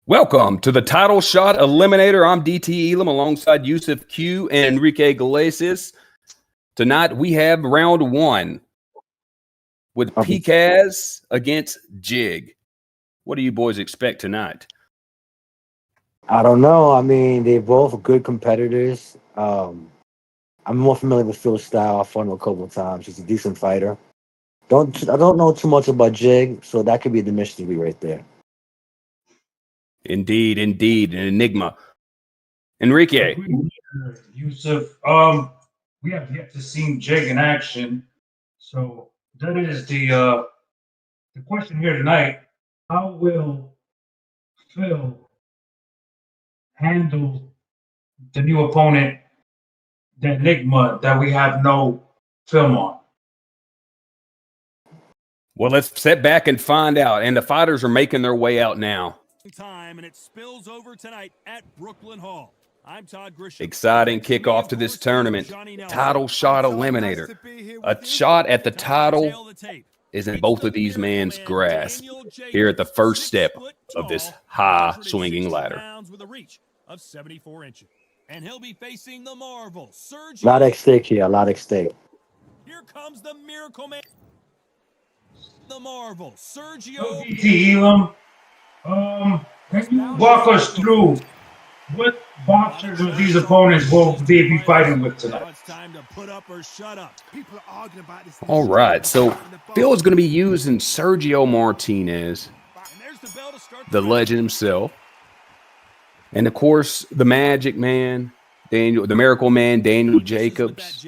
Welcome to the Title Shot Eliminator. I'm DT Elam alongside Yusuf Q and Enrique Iglesias. Tonight we have round one with Kaale against Jig. What do you boys expect tonight? I don't know. I mean, they're both good competitors. I'm more familiar with Phil's style. I've fought him a couple of times. He's a decent fighter. I don't know too much about Jig, so that could be the mystery right there. Indeed, an enigma. Enrique. Yusuf, we have yet to see Jig in action, so that is the question here tonight. How will Phil handle the new opponent, the enigma that we have no film on? Well, let's sit back and find out. And the fighters are making their way out now. Time and it spills over tonight at Brooklyn Hall. I'm Todd Grisham. Exciting kickoff to this tournament. Title Shot Eliminator. A shot at the title is in both of these men's grasp here at the first step of this high swinging ladder. With a reach of 74 inches. And he'll be facing the Marvel, Sergio. A lot at stake here, a lot at stake. Here comes the Miracle Man. The Marvel, Sergio. DT Elam, can you walk us through what boxers of these opponents will they be fighting with tonight? It's time to put up or shut up. People are arguing about this. All right, so Phil is going to be using Sergio Martinez, the legend himself, and of course the Magic Man, the Miracle Man, Daniel Jacobs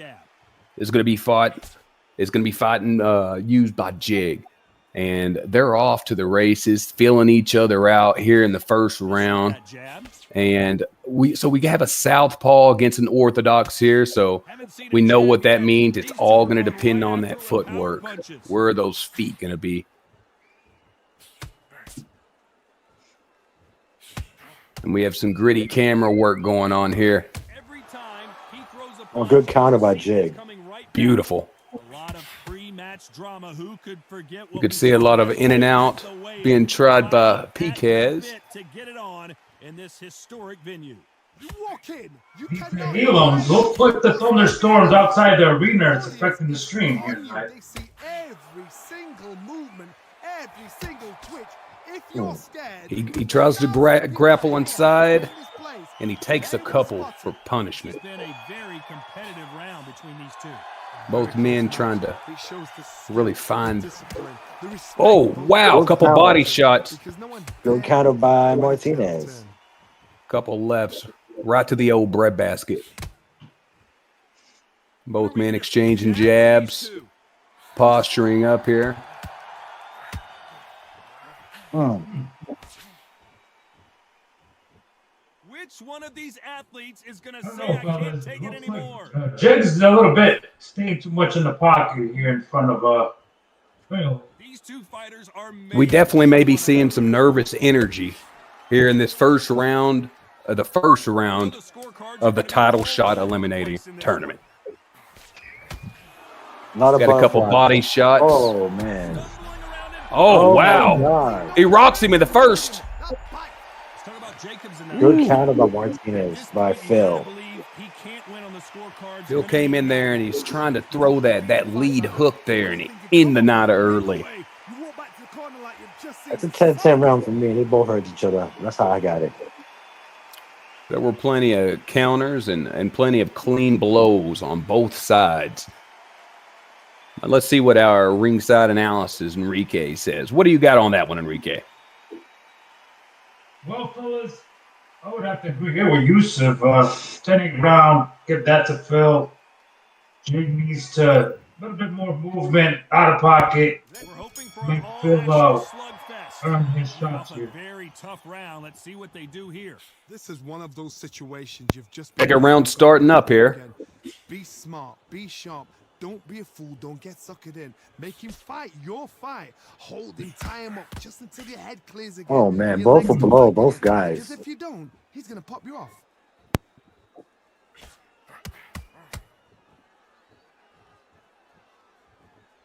is going to be fighting used by Jig. And they're off to the races, feeling each other out here in the first round. And we have a southpaw against an orthodox here, so we know what that means. It's all going to depend on that footwork. Where are those feet going to be? And we have some gritty camera work going on here. A good counter by Jig. Beautiful. Drama. Who could forget you could see a lot of in and out being tried by Kaale to get it on in this historic venue. You walk in. Elam, look like the thunderstorms outside the arena. It's affecting the stream here tonight. They see every single movement, every single twitch. If you're scared, he tries to grapple inside, and he takes a couple for punishment. It's been a very competitive round between these two. Both men trying to really find. Oh, wow. A couple body shots. Good counter by Martinez. Couple lefts right to the old breadbasket. Both men exchanging jabs, posturing up here. Which one of these athletes is going to say I can't take it anymore? Jig's a little bit staying too much in the pocket here in front of Phil. These two fighters are we definitely may be seeing some nervous energy here in this first round of the the Title Shot Eliminating Tournament. Got a couple body shots. Oh, man. Oh wow. He rocks him in the first. Good counter by Martinez, by Phil. Phil came in there and he's trying to throw that lead hook there, and he in the night early. That's a 10-10 round for me. They both hurt each other. That's how I got it. There were plenty of counters and plenty of clean blows on both sides. Now let's see what our ringside analysis Enrique says. What do you got on that one, Enrique? Well, fellas, I would have to agree here with Yusuf. 10th round, give that to Phil. Jig needs to a little bit more movement out of pocket. Make Phil earn his shots here. Very tough round. Let's see what they do here. This is one of those situations you've just Second round starting up here. Be smart, be sharp. Don't be a fool. Don't get suckered in. Make him fight your fight. Hold him, tie him up just until your head clears again. Oh, man. Both are below, both guys. Because if you don't, he's going to pop you off.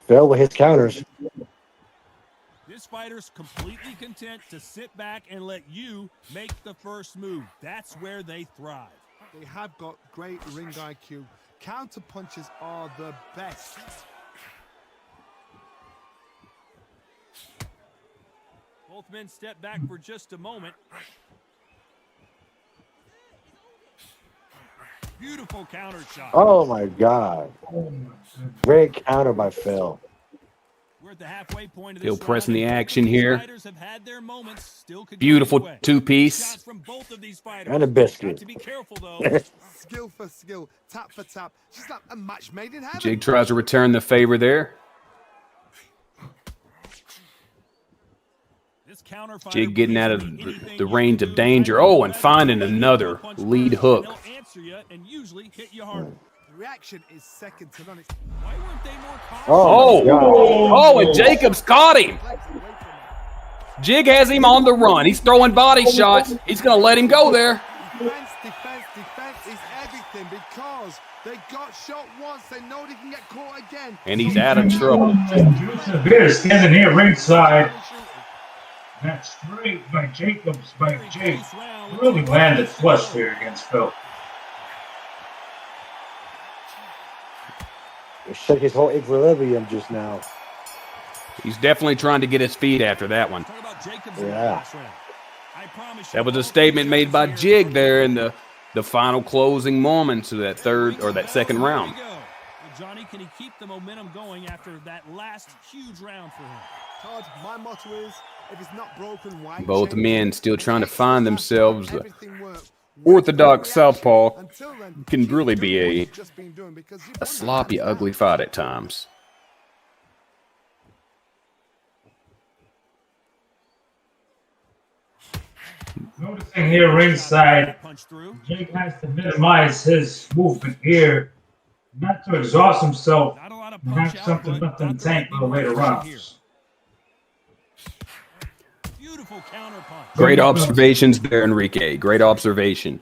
Phil with his counters. This fighter's completely content to sit back and let you make the first move. That's where they thrive. They have got great ring IQ. Counter punches are the best. Both men step back for just a moment. Beautiful counter shot. Oh my God. Great counter by Phil. We're at the halfway point of Still this pressing round. the action here. Fighters have had their moments, still could go Beautiful either way. two-piece. Shots from both of these fighters. And a biscuit. Got to be careful though. Skill for skill, tap for tap. Just like a match made in heaven. Jig tries to return the favor there. This counterfighter Jig getting out of believes in anything the you range can of do. danger. Oh, and finding another lead hook. They'll answer you and usually hit you harder. The reaction is second to none. It's Why weren't they more cautious? Oh, my God. oh, and Jacobs caught him. Jig has him on the run. He's throwing body shots. He's going to let him go there. Defense is everything because they got shot once. They know they can get caught again. And he's out of trouble. Beer standing here ringside. That straight by Jacobs by Jake really landed flush here against Phil. It shook his whole equilibrium just now. He's definitely trying to get his feet after that one. Talk about Jacobs in Yeah. that last round. I promise you, That was a statement made by Jig there in the final closing moments of that third or that second round. Here we go. Well, Johnny, can he keep the momentum going after that last huge round for him? Todd, my motto is, if it's not broken, why Both change men it? still trying to find themselves. Everything worked. Orthodox southpaw Until then, can keep really doing be what a you've just been doing because you've won the sloppy, hands ugly down. fight at times. Noticing here ringside, Punch through. Jake has to minimize his movement here, not to exhaust himself, Not a lot of and punch have something output. left in the Not tank for the later rounds. Beautiful counter punch. Great observations there, Enrique. Great observation.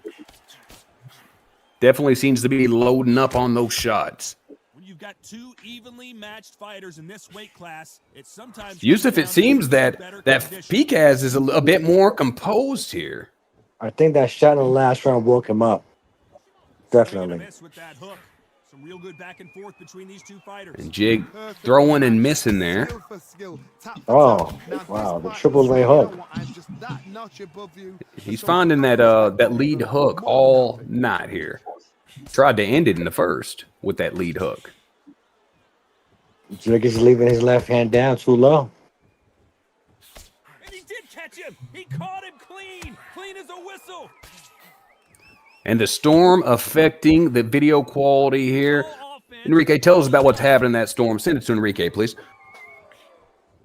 Definitely seems to be loading up on those shots. When you've got two evenly matched fighters in this weight class, it's sometimes Yusuf, it seems that Picaz is a bit more composed here. I think that shot in the last round woke him up. Definitely. With that hook. Some real good back and forth between these two fighters. And Jig throwing and missing there. Skill for skill, tap for Oh, tap. Now, wow, this the fight triple is leg saying, you hook. know what, I'm just that notch above you. He's So finding that that lead hook all night here. Tried to end it in the first with that lead hook. Jig is leaving his left hand down too low. And he did catch him. He caught him clean. Clean as a whistle. And the storm affecting the video quality here. All offense. Enrique, tell us about what's happening in that storm. Send it to Enrique, please.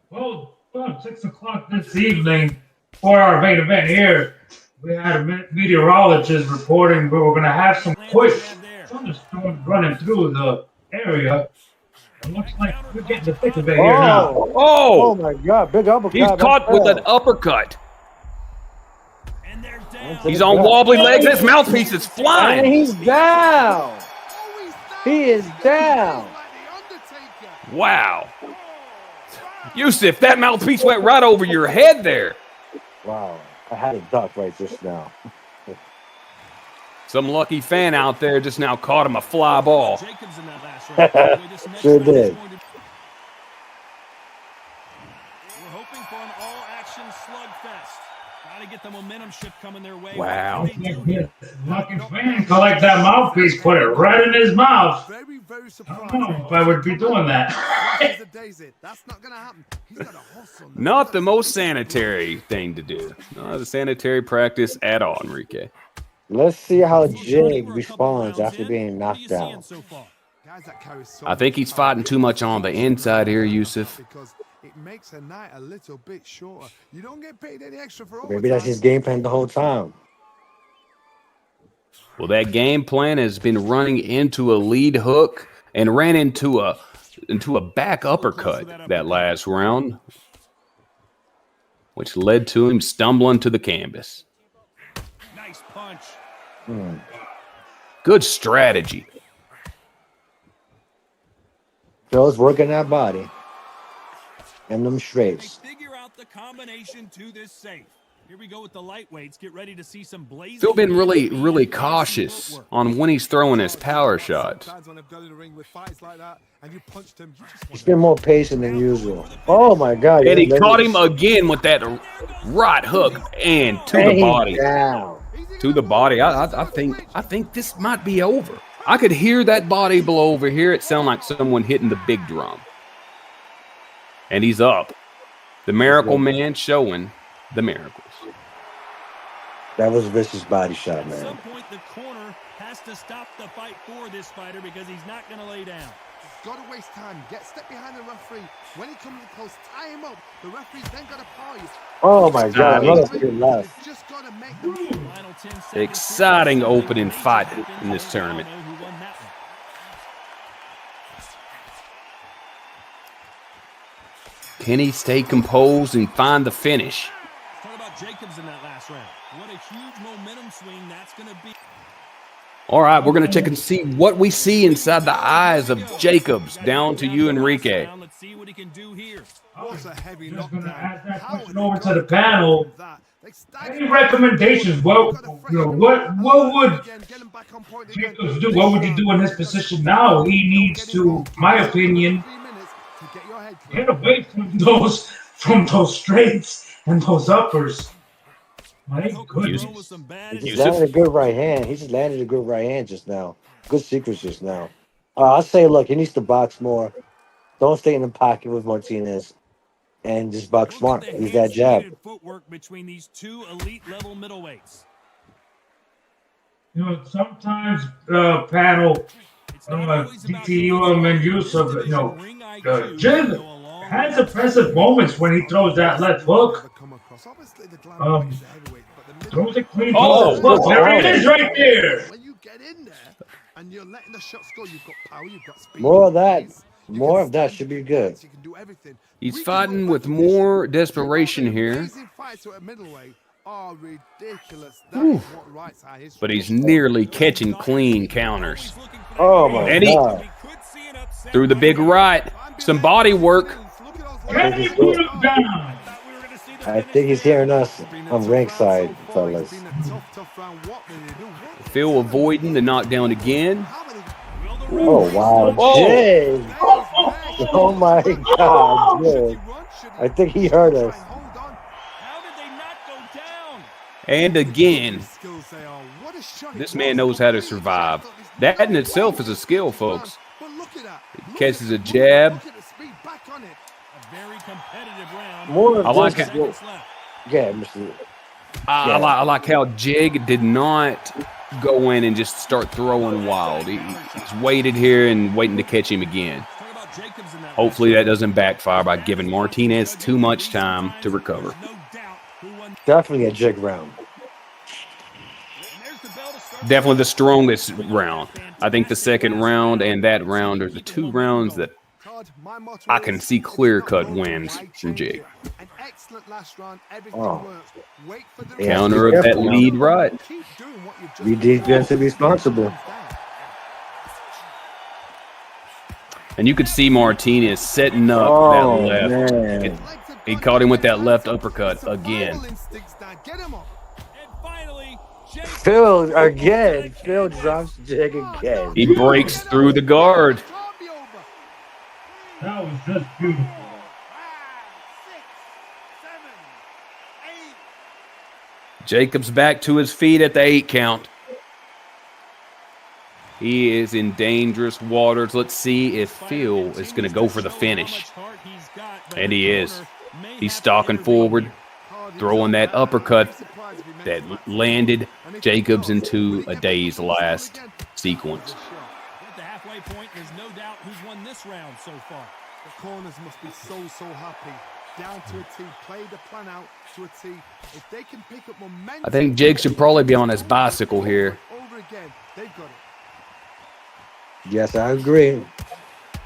Well, about 6 o'clock this evening, for our main event here, we had a meteorologist reporting we were going to have some quick thunderstorms running through the area. It looks like we're getting the thick of it here now. Oh, Oh, my God. Big uppercut. he's caught with an uppercut. And they're down. He's on wobbly legs. His mouthpiece is And flying. he's down. He is down. Wow. Yusuf, that mouthpiece went right over your head there. Wow. I had a duck right just now. Some lucky fan out there just now caught him a fly ball. Jacobs in that last round. This next Sure round is did. going to- We're hoping for an all-action slugfest. Got to get the momentum shift coming their way. Wow. What can they do here? Lucky fan collect that mouthpiece, put it right in his mouth. Very, very I surprised. don't know if I would be doing that. That's not going to happen. He's got a hustle. Not the most sanitary thing to do. Not a sanitary practice at all, Enrique. Let's see how Johnny, Jig we're a couple responds rounds after in. being What are knocked you seeing out. so far? Guys that carry so I think he's fighting too much on the inside here, Yusuf. because it makes a night a little bit shorter. You don't get paid any extra for Maybe that's overtime. his game plan the whole time. Well, that game plan has been running into a lead hook and ran into a back uppercut that last round, which led to him stumbling to the canvas. Nice punch. Good strategy. Phil's working that body and them They straights. figure out the combination to this safe. Here we go with the lightweights. Get ready to see some blazing. Phil been really cautious on when he's throwing his power shots. He's been more patient than usual. Oh my God! And he caught him again with that right hook and to the body. Down. To the body. I think this might be over. I could hear that body blow over here. It sounded like someone hitting the big drum. And he's up. The Miracle Man showing the miracles. That was a vicious body shot, At man. some point, the corner has to stop the fight for this fighter because he's not going to lay down. Got to waste time. Get step behind the referee. When he comes close, tie him up. The referee's then got to pause. Oh my God! Another good left. Just got to make the Final 10 seconds. Exciting opening fight in this tournament. Who won that one. Can he stay composed and find the finish? Talk about Jacobs in that last round. What a huge momentum swing that's going to be. All right, we're going to check and see what we see inside the eyes of Jacobs. Down to you, Enrique. Let's see what he can do here. was a heavy Just going to knockdown. ask that How question they over got to the it panel. like that. They staggered Any it. recommendations? What would Again, get him back on point again. Jacobs do? What would you do in this position now? He needs to, my opinion, 3 minutes to get your head clear. get away from those straights and those uppers. My goodness. He just landed a good right hand. He just landed a good right hand just now. Good sequence just now. I'll say, look, he needs to box more. Don't stay in the pocket with Martinez. And just box smart. Use that jab. Footwork between these two elite level middleweights. You know, sometimes panel, DTUM and Yusuf, Jim has impressive moments when he throws that left hook. Throws a clean hook. There it is right there. When you get in there and you're letting the shots go, you've got power, you've got speed. More of that. More of that should be good. You can do everything. He's fighting with more desperation here, Amazing fights at middleweight are ridiculous. That is what writes our history. but he's nearly catching clean counters. Oh my And he God. threw the big right. Some body work. Can he put him down? I think he's hearing us on ringside, fellas. Phil avoiding the knockdown again. Oh wow. Jig. Oh my God. Jig. I think he hurt us. How did they not go down? And again, this man knows how to survive. That in itself is a skill, folks. He catches a jab. A very competitive round. More of I like this it. is- Yeah, Mr. I like how Jig did not go in and just start throwing wild. He's waited here and waiting to catch him again. Talk about Jacobs in that Hopefully that doesn't backfire by giving Martinez too much time to recover. no doubt who won. Definitely a jig round. And there's the bell to start. Definitely the strongest round. I think the second round and that round are the two rounds that I can see clear-cut wins from Jig. An excellent last round. Everything Oh. works. Wait for the Yeah, Counter be of that careful now. lead right. Keep doing what you've just Be done. defensively responsible. And you could see Martinez setting up Oh, that left. man. He caught him with that left uppercut again. Get him up. And finally, Jacobs. Phil again. Phil drops Jig again. He breaks through the guard. That was just beautiful. Jacobs back to his feet at the 8 count. He is in dangerous waters. Let's see if Phil is going to go for the finish. And he is. He's stalking forward, throwing that uppercut that landed Jacobs into a day's last sequence. At the halfway point, there's no doubt who's won this round so far. The corners must be so happy. Down to a T. Play the plan out to a T. If they can pick up momentum. I think Jake should probably be on his bicycle here. Over again. They've got it. Yes, I agree.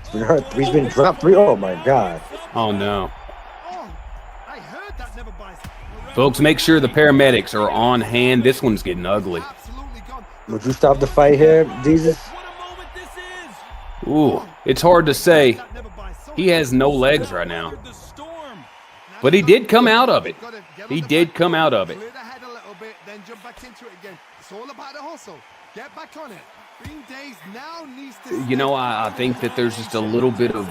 He's been hurt. He's been dropped 3. Oh my God. Oh, no. Oh, I heard that never buys. Folks, make sure the paramedics are on hand. This one's getting ugly. Absolutely gone. Would you stop the fight here, Jesus? What a moment this is! Ooh, it's hard to say. That never buys. So He has no legs right now. The storm. But he did come out of it. He did come out of it. Clear the head a little bit, then jump back into it again. It's all about the hustle. Get back on it. Being dazed now needs to. You know, I think that there's just a little bit of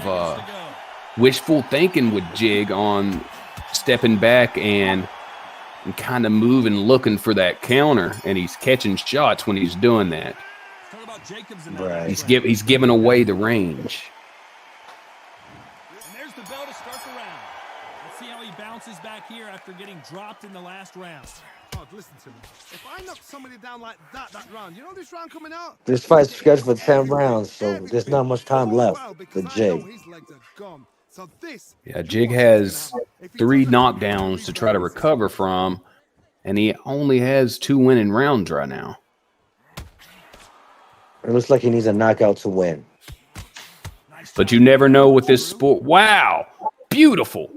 wishful thinking with Jig on stepping back and kind of moving, looking for that counter, and he's catching shots when he's doing that. Right. He's giving away the range. And there's the bell to start the round. Let's see how he bounces back here after getting dropped in the last round. Oh, listen to me. If I knock somebody down like that round, you know this round coming out? This fight's scheduled for 10 rounds, so there's not much time left for Jig. So this, Yeah, Jig has 3 knockdowns to try to recover from, and he only has 2 winning rounds right now. It looks like he needs a knockout to win. But you never know with this sport. Wow, beautiful.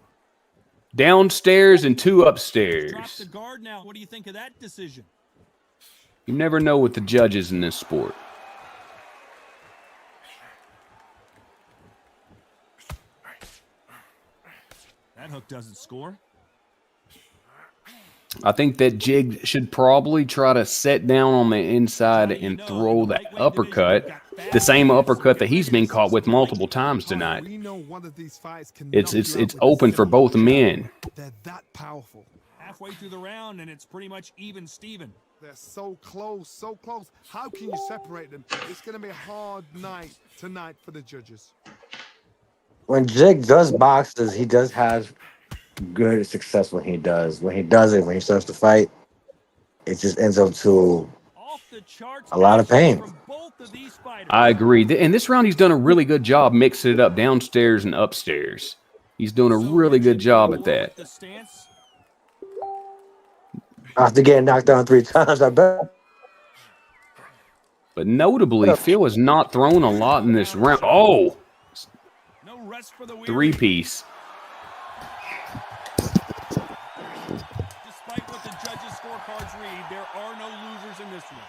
Downstairs and 2 upstairs. Drop the guard now. What do you think of that decision? You never know with the judges in this sport. That hook doesn't score. I think that Jig should probably try to set down on the inside and throw the uppercut, the same uppercut that he's been caught with multiple times tonight. It's open for both men. They're that powerful. Halfway through the round, and it's pretty much even Steven. They're so close, so close. How can you separate them? It's going to be a hard night tonight for the judges. When Jig does boxes, he does have good success when he does. When he starts to fight, it just ends up to a lot of pain. I agree. In this round, he's done a really good job mixing it up downstairs and upstairs. He's doing a really good job at that. After getting knocked down 3 times, I bet. But notably, Phil has not thrown a lot in this round. Oh! 3-piece. Despite what the judges' scorecards read, there are no losers in this one.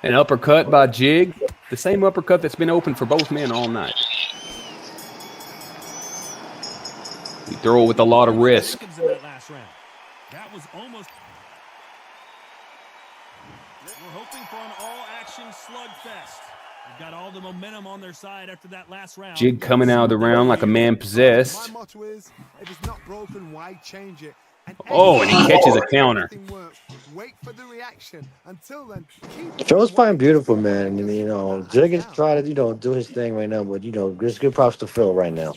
An uppercut by Jig. The same uppercut that's been open for both men all night. He throw it with a lot of risk. That was almost. We're hoping for an all-action slugfest. They've got all the momentum on their side after that last round. Jig coming out of the round like a man possessed. My motto is, if it's not broken, why change it? Oh, and he catches a counter. Wait for the reaction. Until then, Phil's fighting beautiful, man. And, Jig is trying to, do his thing right now. But, just good props to Phil right now.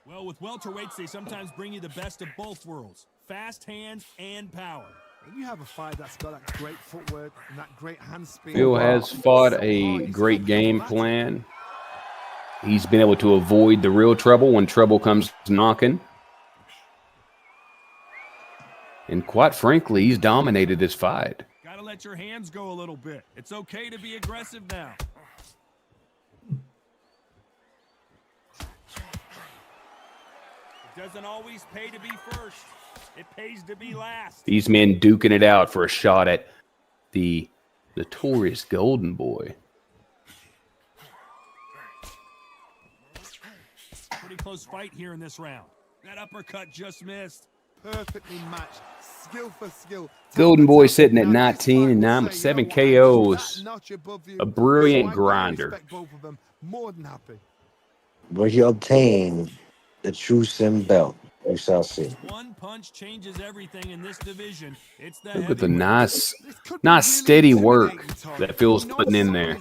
Well, with welterweights, they sometimes bring you the best of both worlds. Fast hands and power. When you have a fight that's got that great footwork and that great hand speed. Phil has fought a great game plan. He's been able to avoid the real trouble when trouble comes knocking. And quite frankly, he's dominated this fight. Gotta let your hands go a little bit. It's okay to be aggressive now. It doesn't always pay to be first. It pays to be last. These men duking it out for a shot at the notorious Golden Boy. Pretty close fight here in this round. That uppercut just missed. Perfectly matched. Skill for skill. Golden Boy sitting at 19-9 with 7 KOs. A brilliant grinder. More than happy. But he obtained the True Sim belt. We shall see. One punch changes everything in this division. It's the Look at the nice steady work that Phil's putting in there.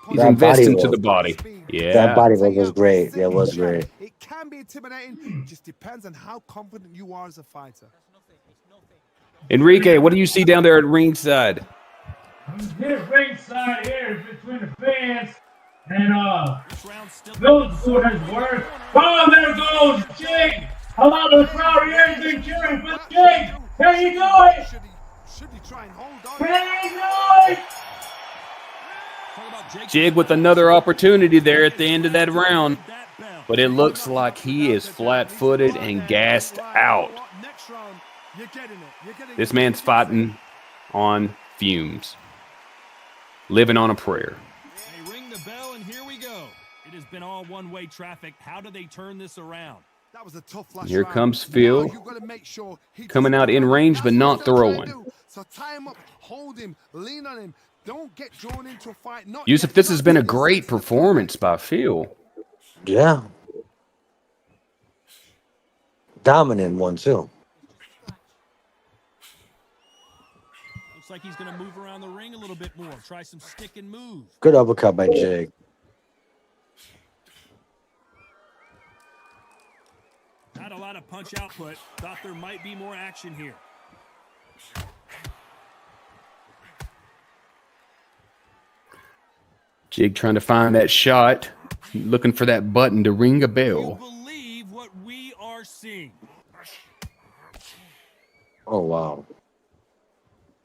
He's investing to the body. Yeah. That body work was great. Yeah, it was great. It can be intimidating. Just depends on how confident you are as a fighter. Enrique, what do you see down there at ringside? This ringside here between the fans and those who has worked. Oh, there goes Jig. A lot of the crowd here has been cheering for Jig. Can you do it? Should he try and hold on? Can you do it? Jig with another opportunity there at the end of that round. But it looks like he is flat-footed and gassed out. This man's fighting on fumes. Living on a prayer. They ring the bell and here we go. It has been all one-way traffic. How do they turn this around? That was a tough last Here round. comes Now Phil. you gotta make sure he Coming doesn't out go in wrong. range, That's but what not he's gonna try and throwing. do. So tie him up, hold him, lean on him. Don't get drawn into a fight. Not Yusuf, yet, this not has been a yet. This great sets the tone. performance by Phil. Yeah. Dominant one, too. Looks like he's going to move around the ring a little bit more. Try some stick and move. Good uppercut by Jake. Not a lot of punch output. Thought there might be more action here. Jig trying to find that shot, looking for that button to ring a You bell. believe what we are seeing. Oh, wow.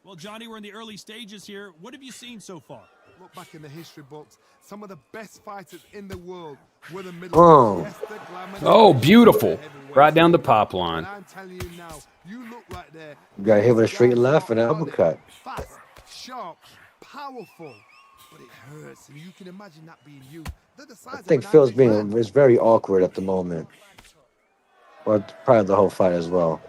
Well, Johnny, we're in the early stages here. What have you seen so far? Look back in the history books. Some of the best fighters in the world were the middle. Oh. Yes, the glamour, Oh, the beautiful. heavyweights. Right down the pop line. But I'm telling you now, you look right there. You got hit with a straight These left guys and an are on it. uppercut. Fast, sharp, powerful. But it hurts, and you can imagine that being you. They're the size I think of an Phil's average man. is very awkward at the moment. Or probably the whole fight as well.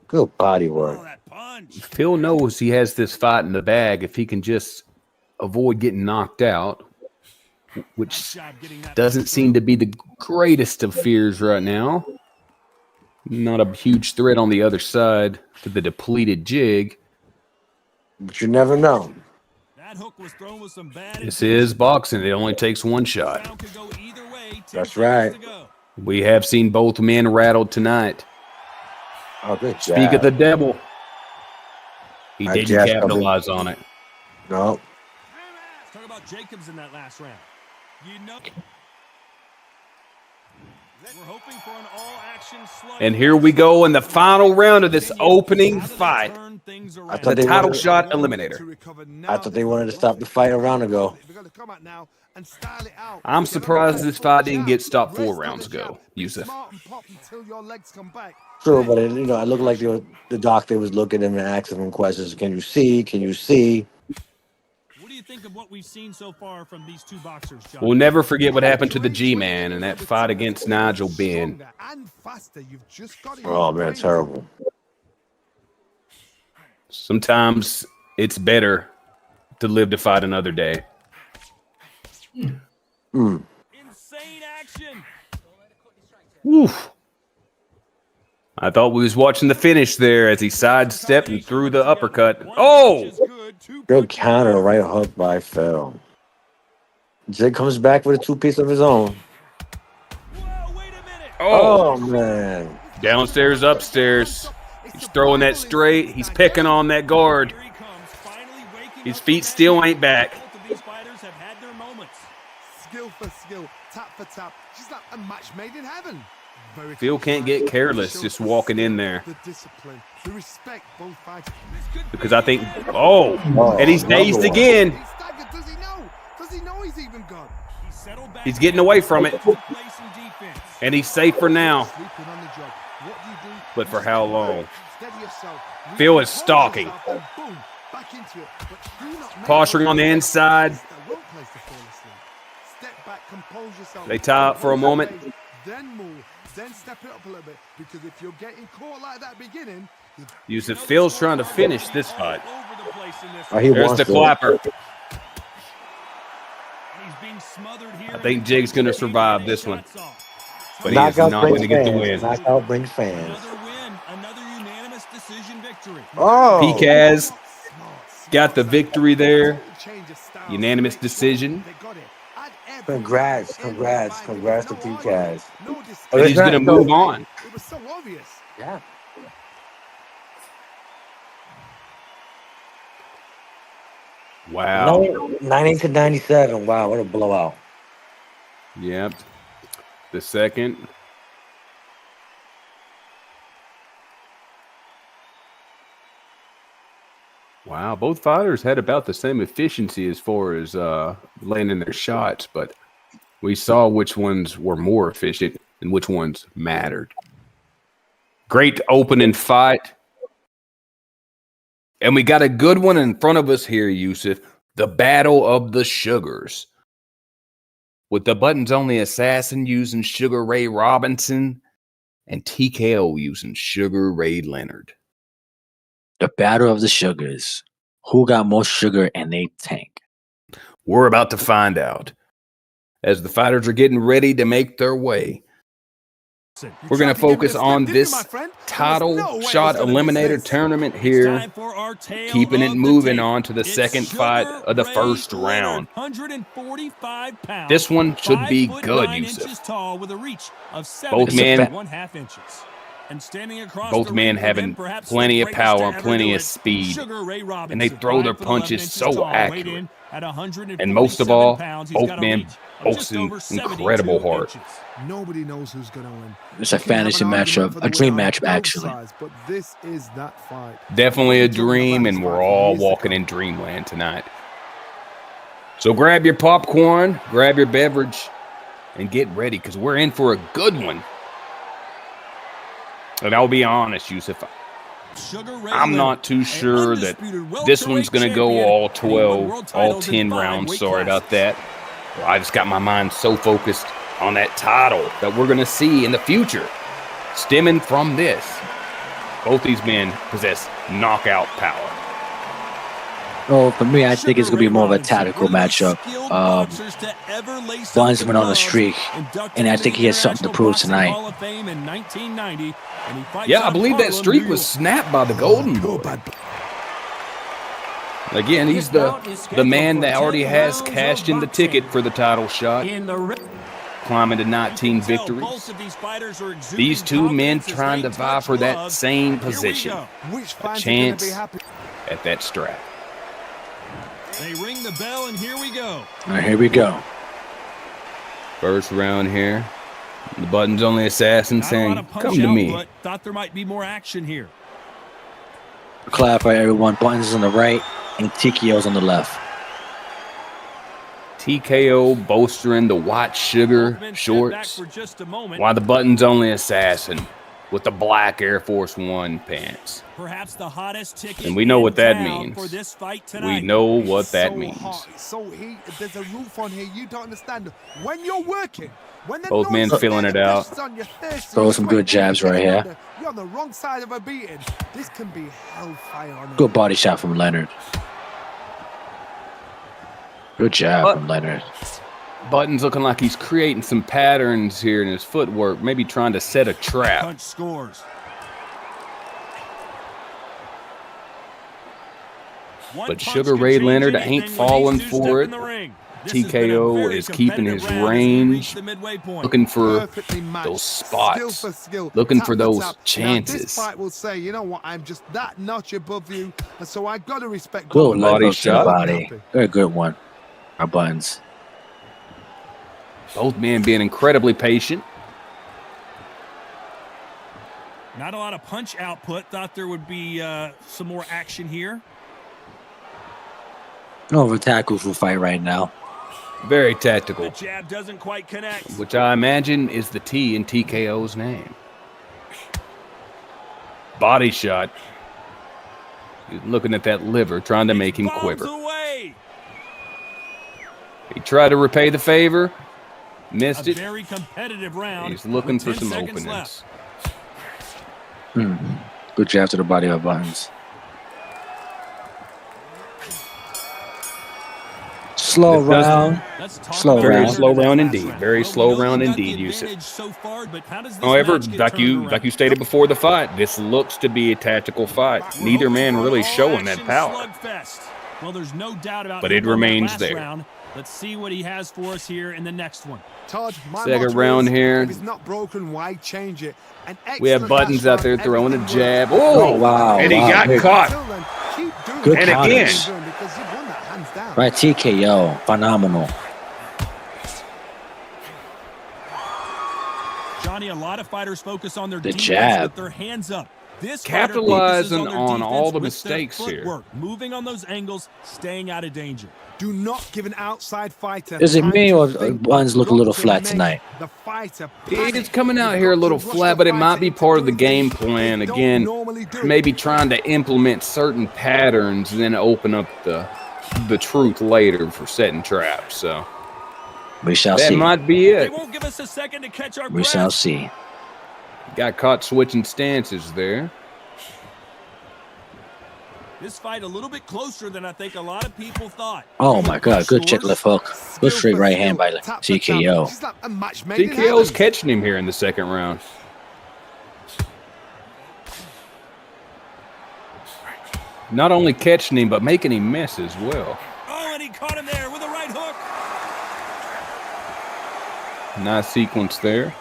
Good body work. Oh, that punch. Phil knows he has this fight in the bag if he can just avoid getting knocked out, which Nice job getting that doesn't punch seem to through. be the greatest of fears right now. Not a huge threat on the other side to the depleted Jig. But you never know. That hook was thrown with some bad This intention. is boxing. It only takes one This shot. round could go either way. 10 That's seconds right. to go. We have seen both men rattled tonight. Oh, good Speak of the job. devil. He I didn't just capitalize on it. No. Let's talk about Jacobs in that last round. You know, we're hoping for an all-action slugfest. And here we go in the final round of this opening fight. Turn things I around. thought The they title wanted, shot eliminator. I thought they wanted to stop the fight a round ago. I'm surprised this fight didn't get stopped 4 rounds ago, Yusuf. True, but it looked like the doctor was looking at him and asking him questions. Can you see? Can you see? What do you think of what we've seen so far from these two boxers, John? We'll never forget what happened to the G-Man in that fight against Nigel Benn. Oh, man, terrible. Sometimes it's better to live to fight another day. Mm. Insane action. Woof. I thought we was watching the finish there as he sidestepped and threw the uppercut. Oh! Good counter right hook by Phil. Jake comes back with a 2-piece of his own. Whoa, wait a minute. Oh! Oh, man. Downstairs, upstairs. He's throwing that straight. He's picking on that guard. Here he comes, finally waking His up feet from that still nap. ain't back. Both of these fighters have had their moments. Skill for skill, tap for tap. She's like a match made in heaven. Very Phil can't get careless Shows just the walking in skill, there. The discipline, the respect both fighters. Because I think, oh, and he's another dazed one. again. He's staggered. Does he know? Does he know he's even gone? He settled back He's getting away from it. to play some defense. And he's safe for now. Sleeping on the job. What do you do? But for You how step long? back, steady yourself, Phil is recompose stalking. yourself, and boom, back into it. But do not make Posturing on the those inside. mistakes. The wrong place to fall asleep. Step back, compose yourself. They tie up for a Compose moment. your pace, Then move. Then step it up a little bit. Because if you're getting caught like that beginning, Yusuf, Phil's trying to finish this fight. All over the place in this Oh, he There's wants the to. clapper. And he's being smothered here. I think Jig's going to survive this one. But he is Knockout not going brings to get the fans. win. Knockout brings fans. Another win, another unanimous decision victory. Oh. Picaz got the victory there. Unanimous decision. Congrats to Picaz. But he's going to move on. It was so obvious. Yeah. Wow. 90-97. Wow, what a blowout. Yep. The second. Wow, both fighters had about the same efficiency as far as landing their shots, but we saw which ones were more efficient and which ones mattered. Great opening fight. And we got a good one in front of us here, Yusuf. The Battle of the Sugars. with the buttons-only assassin using Sugar Ray Robinson and TKO using Sugar Ray Leonard. The battle of the sugars. Who got more sugar in their tank? We're about to find out as the fighters are getting ready to make their way. We're going to focus on this title shot eliminator tournament here, keeping it moving on to the second fight of the first round. This one should be good, Yusuf. Both men having plenty of power, plenty of speed, and they throw their punches so accurate. And most of all, both men boasting incredible heart. Nobody knows who's going to win. It's a fantasy matchup, a dream matchup, actually. But this is that fight. Definitely a dream, and we're all walking in dreamland tonight. So grab your popcorn, grab your beverage, and get ready, because we're in for a good one. And I'll be honest, Yusuf, I'm not too sure that this one's going to go all 12, all 10 rounds. Sorry about that. I just got my mind so focused on that title that we're going to see in the future stemming from this. Both these men possess knockout power. Well, for me, I think it's going to be more of a tactical matchup. Buns went on a streak, and I think he has something to prove tonight. Yeah, I believe that streak was snapped by the Golden Boy. Again, he's the man that already has cashed in the ticket for the title shot, climbing to 19 victories. These two men trying to vie for that same position, a chance at that strap. They ring the bell, and here we go. All right, here we go. First round here. The buttons-only assassin saying, "Come to me." But thought there might be more action here. Clap for everyone. Buttons on the right and TKO's on the left. TKO bolstering the white sugar shorts, while the buttons-only assassin with the black Air Force One pants. Perhaps the hottest ticket. And we know what that in town means. for this fight tonight. We know what that so means. Hot, it's so heat. There's a roof on here. You don't understand. When you're working, when the Both men noise feeling is it out. on, you're thirsty, Throw you're some good sweating, jabs right here. You're on the wrong side of a beating. This can be hellfire on Good body shot from Leonard. Good jab from Leonard. Buttons looking like he's creating some patterns here in his footwork, maybe trying to set a trap. Punch scores. But Sugar Ray Leonard ain't falling for it. TKO is keeping his range, looking for those spots, looking for those chances. This fight will say, you know what, I'm just that notch above you, and so I got to respect. Good body shot. Body. Very good one. Our Buttons. Both men being incredibly patient. Not a lot of punch output. Thought there would be some more action here. No over tactical fight right now. Very tactical. The jab doesn't quite connect. Which I imagine is the T in TKO's name. Body shot. He's looking at that liver, trying to make him quiver. Away. He tried to repay the favor. Missed it. Very competitive round. He's looking for some 10 openings. Good jab to the body of Buttons. Slow round. Very slow round indeed. Very slow round indeed, Yusuf. However, like you stated before the fight, this looks to be a tactical fight. Neither man really showing that power. Well, there's no doubt about but it remains there. Round. Let's see what he has for us here in the next one. Todd, second round here. If it's not broken, why change it? We have Buttons out there throwing a jab. Oh, wow. And he got caught. Good and again. Right, TKO. Phenomenal. Johnny, a lot of fighters focus on their defense jab with their hands up. This capitalizing on all the mistakes here. Moving on those angles, staying out of danger. Do not give an outside fighter. Is it me or Buttons look a little flat tonight? It's coming out here a little flat, but it might be part of the game plan. Again, maybe trying to implement certain patterns and then open up the truth later for setting traps. So We shall That see. might be They it. won't give us a second to catch our We breath. shall see. Got caught switching stances there. This fight a little bit closer than I think a lot of people thought. Oh my God! Good check left hook. Good straight right hand by TKO. She's like a match made in TKO's heaven. catching him here in the second round. Not only catching him, but making him miss as well. Oh, and he caught him there with a right hook. Nice sequence there.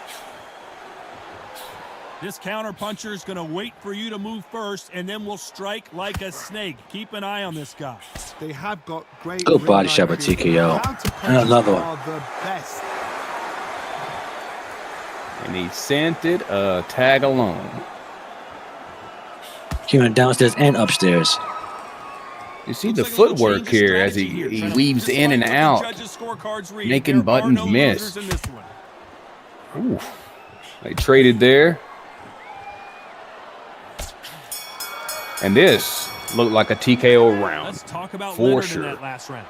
This counter puncher is going to wait for you to move first, and then we'll strike like a snake. Keep an eye on this guy. They have got great Good body ring shot by IQ. TKO. Counter-punches And another one. are the best. And he sent it a tag alone. He went downstairs and upstairs. You see Looks the like a little footwork change of here as strategy here. he Trying to weaves in and decide what the out, judges' scorecards read. making There are buttons no miss. losers in this one. Ooh. They traded there. And this looked like a TKO round. Let's talk about For Leonard sure. in that last round.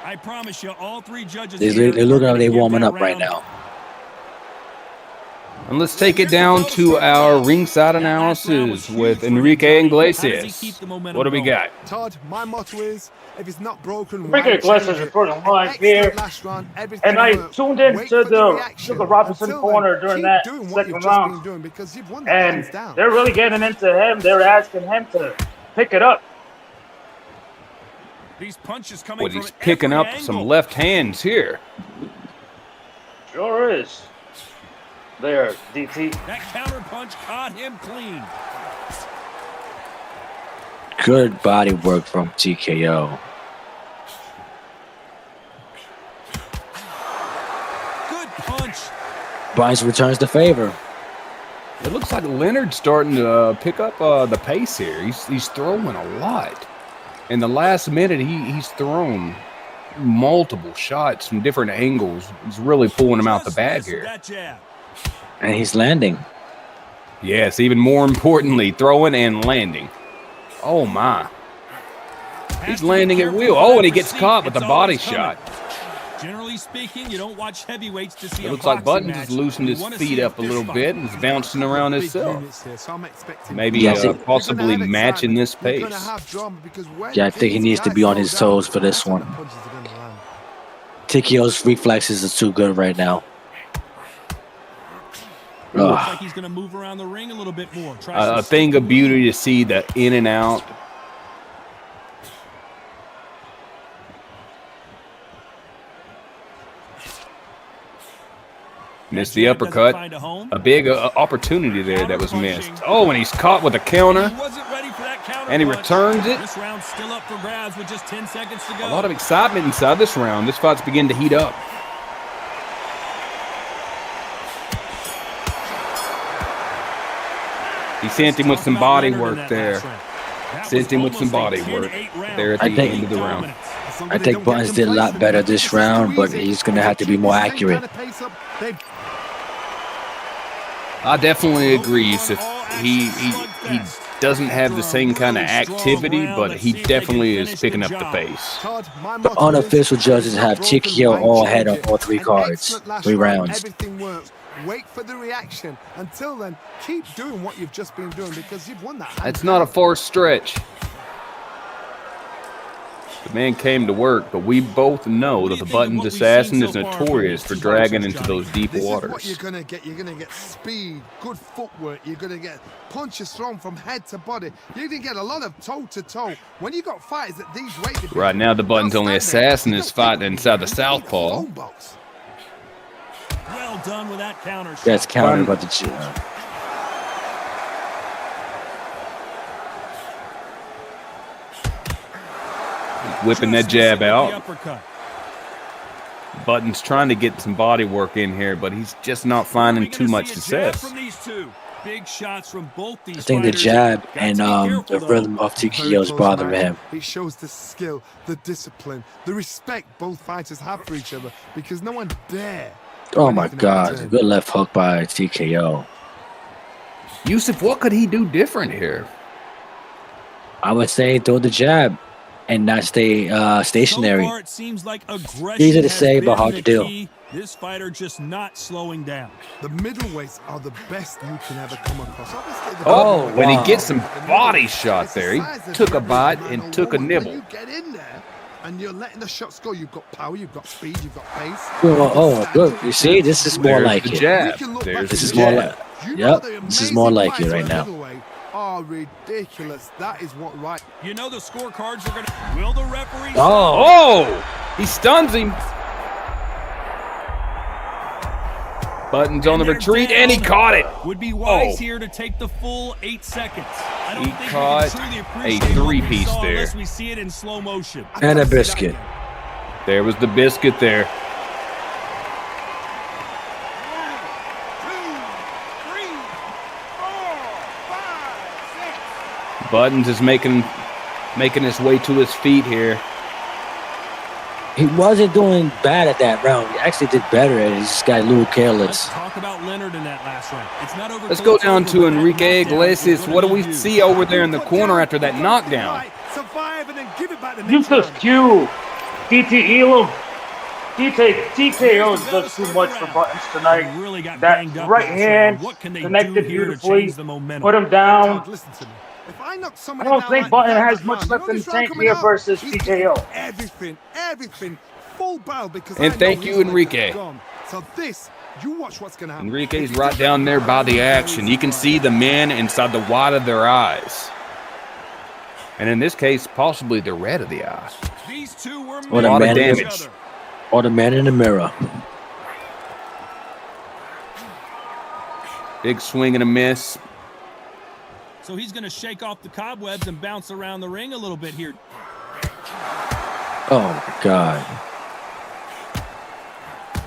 I promise you, all three judges They here look are like they're gonna give warming that up right round now. And let's take it down to our ringside analysis with Enrique Iglesias. What do we got? Todd, my motto is, if it's not broken, Enrique why Iglesias change is it? first in line Excellent here. last round, everything And I worked. tuned Wait into for the reaction. Sugar Robinson Until corner then, during keep that doing what second you've just round. been doing because you've won the And hands down. they're really getting into him. They're asking him to pick it up. These punches coming What, from he's picking every up some angle. left hands here. Sure is. There, DT. That counter punch caught him clean. Good body work from TKO. Good punch. Barnes returns the favor. It looks like Leonard's starting to pick up the pace here. He's throwing a lot. In the last minute, he's thrown multiple shots from different angles. He's really pulling him out the Just bag missed here. that jab. And he's landing. Yes, even more importantly, throwing and landing. Oh, my. He's landing at will. Oh, and he gets caught with the body shot. Generally speaking, you don't watch heavyweights to see It a looks like boxing Buttons match. has loosened You his wanna feet see up a little fist bit fight. and is bouncing around Big himself. units here, so I'm expecting Maybe Yeah, I think- possibly matching this You're pace. gonna have drama because when Yeah, I think he these needs to guys be on slow his down, toes for this that's when one. the punches are gonna land. TKO's reflexes are too good right now. Looks Ugh. like he's going to move around the ring a little bit more. Try A some thing stick of beauty to see the in and out. Missed the jab doesn't uppercut. find a home. A big opportunity there that was missed. Oh, and he's caught with a counter. He wasn't ready for that counter And he punch. returns it. This round's still up for grabs with just 10 seconds to go. A lot of excitement inside this round. This fight's beginning to heat up. He sent him with some body work there. Sent him with some body work there at the end of the round. I think Buttons did a lot better this round, but he's going to have to be more accurate. I definitely agree, Yusuf. He doesn't have the same kind of activity, but he definitely is picking up the pace. The unofficial judges have TKO all ahead on all three cards. 3 rounds. Everything works. Wait for the reaction. Until then, keep doing what you've just been doing because you've won that. That's not a far stretch. The man came to work, but we both know that the Buttons assassin is notorious for dragging into those deep This is what waters. you're gonna get. You're gonna get speed, good footwork. You're gonna get punches thrown from head to body. You're gonna get a lot of toe to toe. When you got fighters at these weight divisions, Right now, the Buttons' they'll only stand there. assassin is fighting inside the southpaw. Phone box. Well done with that counter shot. That's countered by the Whipping that Just jab missing with the out. uppercut. Buttons trying to get some body work in here, but he's just not Are we finding gonna too much see a jab success. from these two? Big shots from both these I think the fighters. jab Got and to be the careful, though. rhythm of Very TKO's close bothering match. him. It shows the skill, the discipline, the respect both fighters have for each other because no one dare. Oh my anything in God. return. Good left hook by TKO. Yusuf, what could he do different here? I would say throw the jab and not stay So stationary. far, it seems like aggression Easy to has say, but been hard the to do. key. This fighter just not slowing down. The middleweights are the best you can ever come across. Obviously, the Oh, middleweights and he are gets some the body middleweights. shot It's the there. He size of took a every bite man and or took a woman. nibble. When you get in there and you're letting the shots go, you've got power, you've got speed, you've got pace. Oh, look, you see, this is more There's like the it. jab. We can look There's back the This is at more jab. like. You know Yep, the this is more amazing like it fights right at now. middleweight are ridiculous. That is what right. You know the scorecards are going to... Will the referee... Oh, he stuns him. Buttons on the they're retreat, down. and he caught it. Would be wise Oh. here to take the full 8 seconds. I don't He think caught we can truly a appreciate what we three-piece saw there. unless we see it in slow motion. I And a gotta see that biscuit. again. There was the biscuit there. 1, 2, 3, 4, 5, 6. Buttons is making his way to his feet here. He wasn't doing bad at that round. He actually did better at it. He just got a little Let's careless. talk about Leonard in that last round. It's not over. Let's till go it's down over, to but that Enrique knockdown was Iglesias. gonna What do be we huge. see over there in the corner after that knockdown? Survive and then give it back the next Yusuf round. Q, TTO does too much for Buttons tonight. He really got That banged up right last hand round. What can they connected do here to beautifully. change the momentum? Put him down. God, listen to me. If I knock I somebody don't down think like Button that has round, much you left know in this the round tank coming here up, versus he's TKO. getting everything, full barrel because And I know thank his you, leg Enrique. is gone. So this, you watch what's gonna happen. Enrique's right down there by the action. You can see the men inside the white of their eyes. And in this case, possibly the red of the eye. These two were What a meant man for in each the- other. Or the man in the mirror. Big swing and a miss. So he's going to shake off the cobwebs and bounce around the ring a little bit here. Oh my God.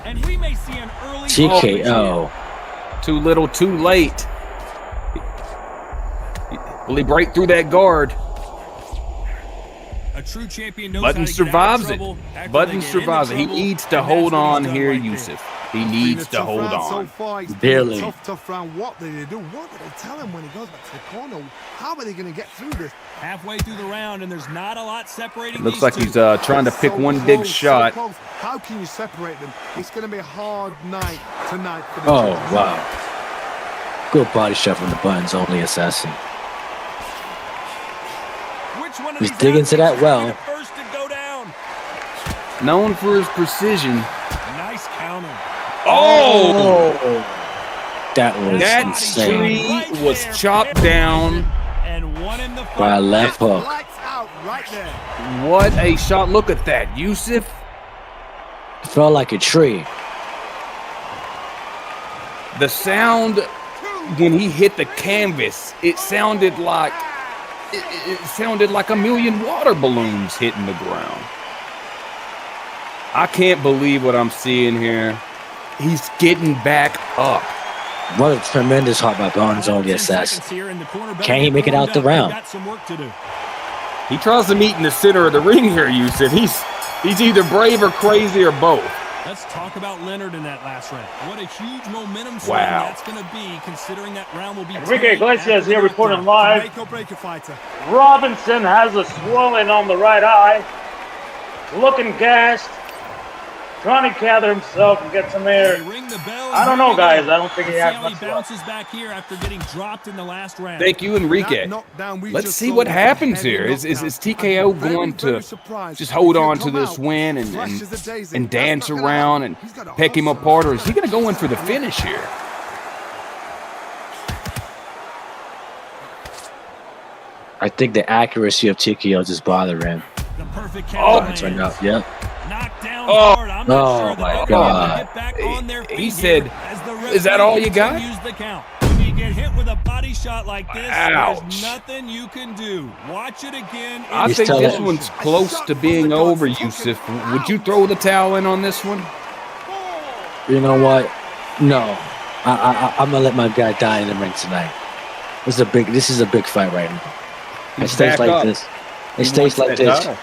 And we may see an early TKO. Too little, too late. Will he break through that guard? A true champion knows Button how to get out of survives it. trouble after Button they get into survives it. He trouble, needs to and hold that's what he's on done here, right there. Yusuf. He It's been needs a to tough hold round So on. far. It's Barely. been a tough round. What did they do? What did they tell him when he goes back to the corner? How are they going to get through this? Halfway through the round, and there's not a lot separating Looks these like two. he's trying to pick So one big close, so shot. close. How can you separate them? It's going to be a hard night tonight for the Oh judges. wow. Good body shot from the Buttons only assassin. Which one of He's these digging to that athletes will be well. the first to go down? Known for his precision. Nice counter. Oh! That was That insane. tree was chopped down. And one in the By a front. left hook. Lights out right there. What a shot. Look at that. Yusuf. Felt like a tree. The sound when he hit the canvas, it sounded like a million water balloons hitting the ground. I can't believe what I'm seeing here. He's getting back up. What a tremendous heart by Buttons only 10 assassin. seconds here, and the corner better Can he get make it warmed out the up. They've round? got some work to do. He tries to meet in the center of the ring here, Yusuf. He's either brave or crazy or both. Let's talk about Leonard in that last round. What a huge momentum swing Wow. that's going to be, considering that round will be Enrique tight Iglesias after the here reporting knockdown. live. Make or break a fighter. Robinson has a swelling on the right eye. Looking gassed. Trying to gather himself and get some air. They ring the bell, I don't and know, here we guys. go. I don't think he Let's has see how he much left. bounces back here after getting dropped in the last round. Thank you, Enrique. That knockdown we Let's just see saw what was a happens heavy here. Is knockdown. TKO I'm very, going very to surprised. just hold If he'll on to come this out win fresh as a daisy, and that's dance not gonna around happen. and He's gotta peck him hustle. apart, or is he going to go in for the finish here? I think the accuracy of TKO just bothered him. The perfect Oh, counter It's right lands. up. Yep. Knocked down Oh. hard. I'm not Oh, sure that my they'll be able to God. get back on their He feet said, here as the "Is that all you got?" continues the count. When you get hit with a body shot like this, Ouch. there's nothing you can do. Watch it again. I He's think telling- this one's close to being over, Yusuf. Would you throw the towel in on this one? You know what? No. I'm gonna let my guy die in the ring tonight. This is a big fight right now. It He's stays back like up. this. He It stays wants like that this. title.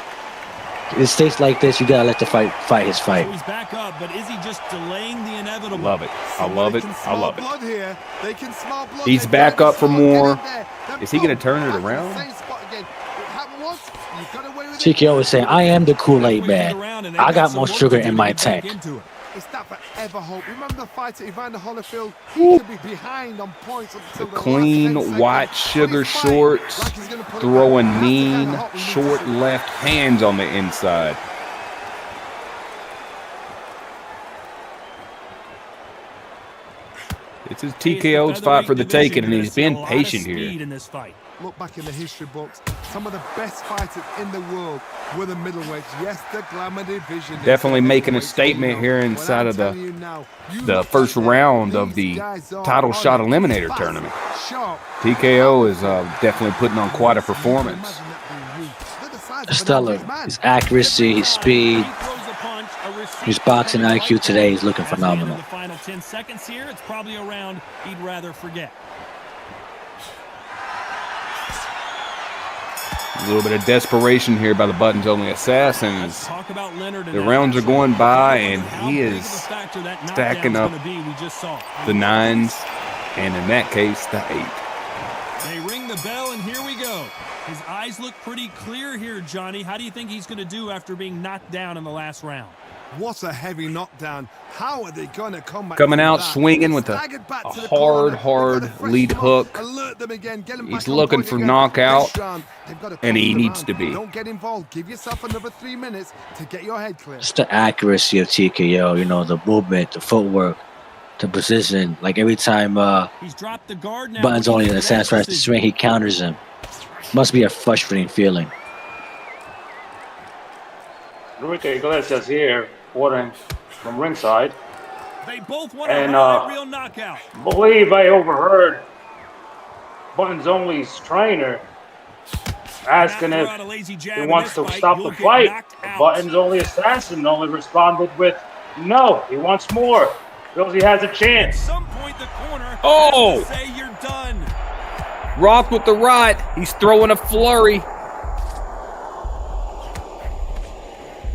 It stays like this. You gotta let the fight his fight. So he's back up, but is he just delaying the inevitable? Love it. I love it. Somebody can I smell love it. blood here. They can smell blood. He's They're back trying up to for start getting more. there. Then Is he gonna boom, turn it back to the around? same spot again. It happened once, you got away with it. TKO is saying, I am the Kool-Aid Halfway through the man. round, and I they've got some more work sugar to do in to my get back tank. into it. It's that forever hope. Remember the fight at Evander Holyfield? He could be behind on points until the last 10 Clean seconds. white sugar But he's fighting shorts, like he's gonna put it throwing back. That's the kind mean of hope we need to short see. left hands on the inside. It's his TKO's fight for the taking, and he's been patient here. In this fight. Look back in the history books. Some of the best fighters in the world were the middleweights. Yes, the glamour division. Definitely making a statement here inside of the first round of the Title Shot Eliminator Tournament. TKO is definitely putting on quite a performance. Stellar. His accuracy, his speed, his boxing IQ today is looking phenomenal. The final 10 seconds here, it's probably a round he'd rather forget. A little bit of desperation here by the buttons-only assassins. Talk about Leonard. The rounds are going by, and he is stacking up the 9s, and in that case, the 8. They ring the bell, and here we go. His eyes look pretty clear here, Johnny. How do you think he's going to do after being knocked down in the last round? What a heavy knockdown. How are they going to come back? Coming out swinging with a hard lead hook. He's looking for knockout, and he needs to be. Don't get involved. Give yourself another 3 minutes to get your head clear. It's the accuracy of TKO, you know, the movement, the footwork, the position. Like every time he's dropped the guard now. buttons only an assassin tries to swing, he counters him. Must be a frustrating feeling. Enrique Iglesias here, reporting from ringside. They both want And a real knockout. believe I overheard Buttons Only's trainer asking if he wants to stop the fight. The Buttons Only assassin only responded with, no, he wants more. Feels he has a At chance. some point, the corner Oh! has to say you're done. Roth with the right. He's throwing a flurry.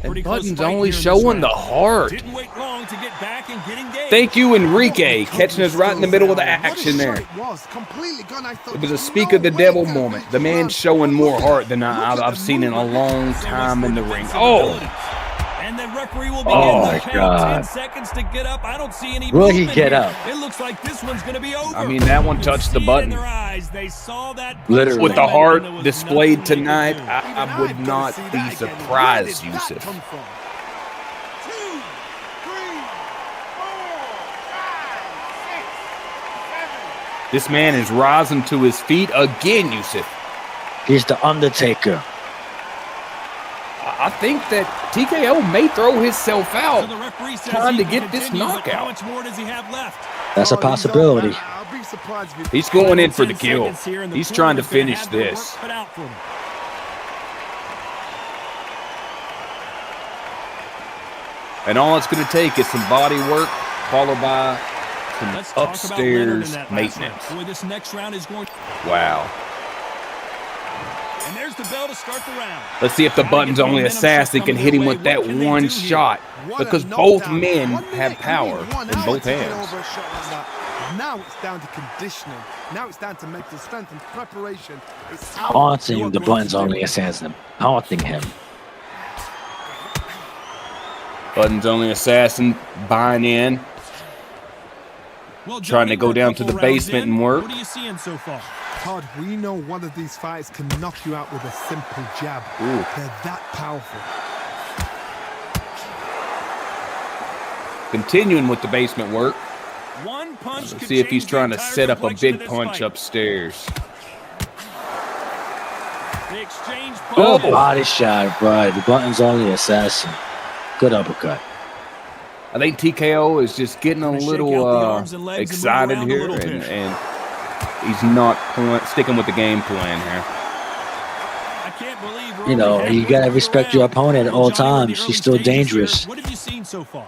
And Pretty close Buttons fight only here in this showing round. the heart. Didn't wait long to get back and get engaged. Thank you, Enrique, catching us right in the middle of the action there. It It was a speak of the devil moment. The man showing more heart than I've seen in a long time in the ring. Oh! And the referee will begin Oh, the my count. God. 10 seconds to get up. I don't see any Will he movement get here. up? It looks like this one's going to be over. I mean, that one You touched the see it button. in their eyes. They saw that Literally. With the and heart there was displayed nothing they could tonight, do. I would not be surprised, Yusuf. This man is rising to his feet again, Yusuf. He's the Undertaker. I think that TKO may throw himself So out. the referee says Time he to can get this continue, but knockout. How much more does he have left? That's a possibility. He's going in for the 10 kill. seconds here, and the He's trying to corner's gonna finish have their this. work cut out for them. And all it's going to take is some body work, followed by some Let's talk about Leonard in upstairs that last maintenance. round. Boy, this next round is going. Wow. And there's the bell to start the round. Let's see if the buttons only assassin can hit him with that one shot. Because both men have power in both hands. Now it's down to conditioning. Now it's down to mental strength and preparation. It's Haunting the buttons only assassin. Haunting him. Buttons only assassin buying in. Well, Trying to Johnny, go we're a down to couple the basement rounds in. and work. What are you seeing so far? Todd, we know one of these fights can knock you out with a simple jab. Ooh. They're that powerful. Continuing with the basement work. One punch Let's could see if he's change the trying to entire set up a complexion big of this punch fight. upstairs. The exchange Oh. punches. Body shot, bro. The buttons only assassin. Good uppercut. I think TKO is just getting a Gonna shake out the little arms and legs and move excited around a here, little bit. and he's not sticking with the game plan here. I can't believe we're You know, only you halfway gotta through the respect your round. opponent at Well, all Johnny, we're in the times. early He's still stages here. dangerous. What have you seen so far?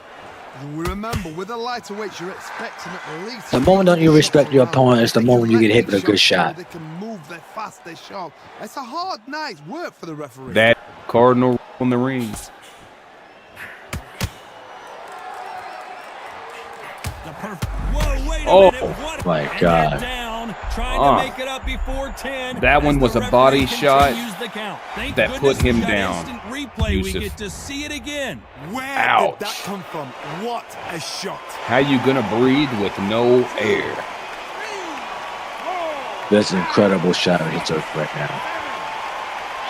Remember, with the lighter weights, you're expecting at least. The moment that you respect your opponent is the moment you get hit with a good shot. They can move, they're fast, they're sharp. It's a hard night's work for the referee. That Cardinal on the ring. The Whoa, wait a Oh, minute. What? my And God. that down. trying to make it up before 10. That one was a body shot that put him down. Replay, we get to see it again. Where Ouch. did that come from? What a shot. How you going to breathe with no air? That's an incredible shot he took right now.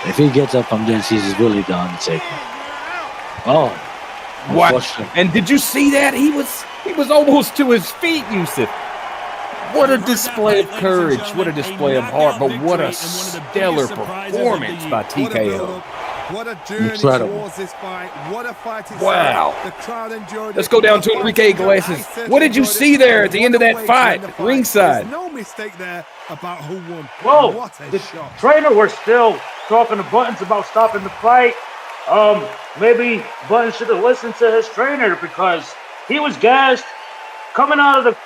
If he gets up from this, he's really done taking. Oh. What? And did you see that? He was almost to his feet, Yusuf. What a display of courage. What a display of heart. But what a stellar performance by TKO. What a journey Incredible. towards this fight. What a fight it's Wow. The crowd enjoyed Let's it. go down to Enrique Iglesias. What did you see there at the end of that fight, ringside? There's no mistake there about who won. Whoa, What a the shot. trainer was still talking to Buttons about stopping the fight. Maybe Buttons should have listened to his trainer because he was gassed, coming out of the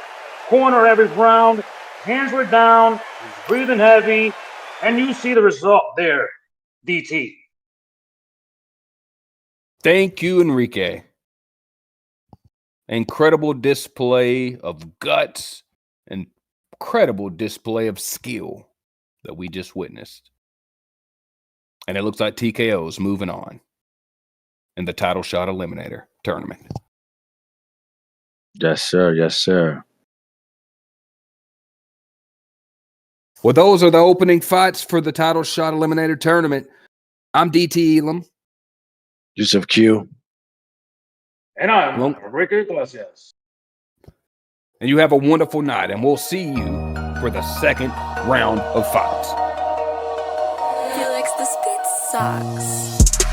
corner every round. Hands were down, he was breathing heavy, and you see the result there, DT. Thank you, Enrique. Incredible display of guts, incredible display of skill that we just witnessed. And it looks like TKO's moving on in the Title Shot Eliminator Tournament. Yes, sir. Yes, sir. Well, those are the opening fights for the Title Shot Eliminator Tournament. I'm DT Elam. Yusuf Q. And I'm Enrique Iglesias. And you have a wonderful night, and we'll see you for the second round of fights. Felix, the spit sucks.